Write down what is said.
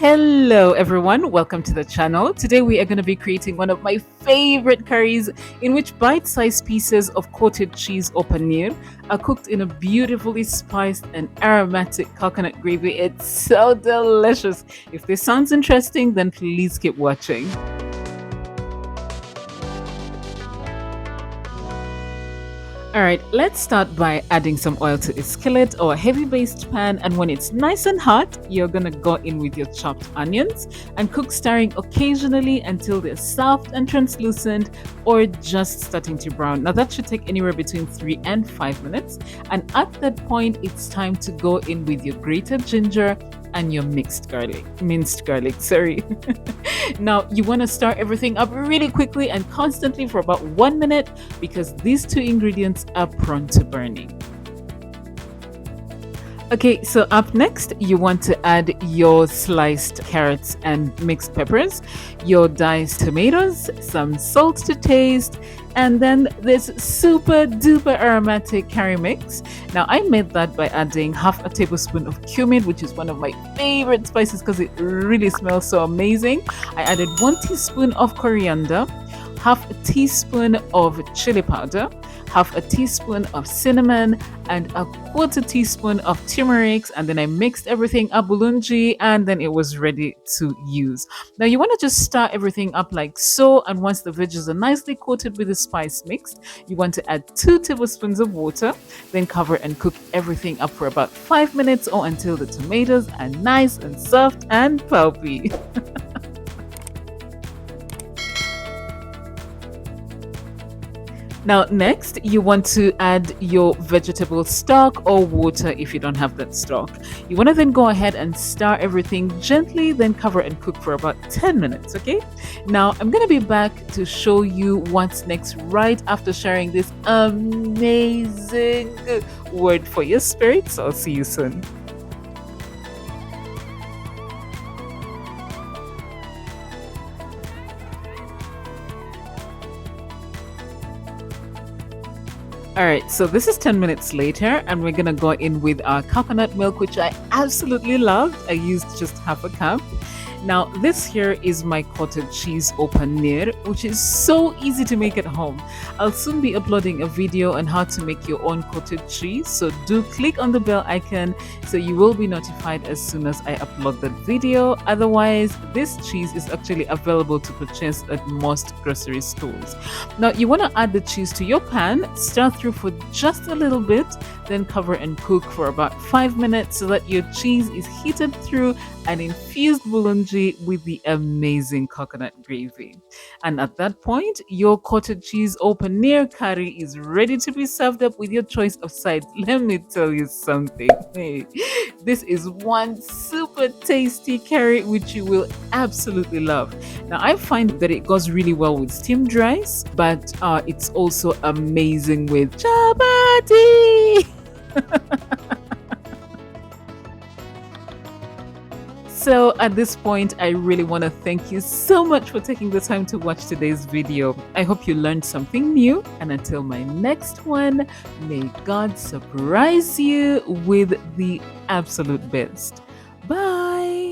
Hello everyone, welcome to the channel. Today we are going to be creating one of my favorite curries in which bite-sized pieces of coated cheese or paneer are cooked in a beautifully spiced and aromatic coconut gravy. It's so delicious. If this sounds interesting, then please keep watching. Alright, let's start by adding some oil to a skillet or a heavy based pan, and when it's nice and hot, you're gonna go in with your chopped onions and cook, stirring occasionally until they're soft and translucent or just starting to brown. Now that should take anywhere between 3 and 5 minutes, and at that point it's time to go in with your grated ginger and your minced garlic, sorry. Now you want to stir everything up really quickly and constantly for about 1 minute because these two ingredients are prone to burning. Okay, so up next, you want to add your sliced carrots and mixed peppers, your diced tomatoes, some salt to taste, and then this super duper aromatic curry mix. Now, I made that by adding half a tablespoon of cumin, which is one of my favorite spices because it really smells so amazing. I added 1 teaspoon of coriander, half a teaspoon of chili powder, half a teaspoon of cinnamon, and a 1/4 teaspoon of turmeric, and then I mixed everything up bulungi, and then it was ready to use. Now you want to just stir everything up like so, and once the veggies are nicely coated with the spice mix, you want to add 2 tablespoons of water, then cover and cook everything up for about 5 minutes or until the tomatoes are nice and soft and pulpy. Now, next, you want to add your vegetable stock or water if you don't have that stock. You want to then go ahead and stir everything gently, then cover and cook for about 10 minutes, okay? Now, I'm going to be back to show you what's next right after sharing this amazing word for your spirit. So I'll see you soon. All right, so this is 10 minutes later, and we're gonna go in with our coconut milk, which I absolutely loved. I used just half a cup. Now, this here is my cottage cheese or paneer, which is so easy to make at home. I'll soon be uploading a video on how to make your own cottage cheese, so do click on the bell icon so you will be notified as soon as I upload that video. Otherwise, this cheese is actually available to purchase at most grocery stores. Now, you want to add the cheese to your pan, stir through for just a little bit, then cover and cook for about 5 minutes so that your cheese is heated through and infused bulungi with the amazing coconut gravy. And at that point, your cottage cheese or paneer curry is ready to be served up with your choice of sides. Let me tell you something. Hey, this is one super tasty curry which you will absolutely love. Now, I find that it goes really well with steamed rice, but it's also amazing with chapati. So at this point, I really want to thank you so much for taking the time to watch today's video. I hope you learned something new, and until my next one, may God surprise you with the absolute best. Bye!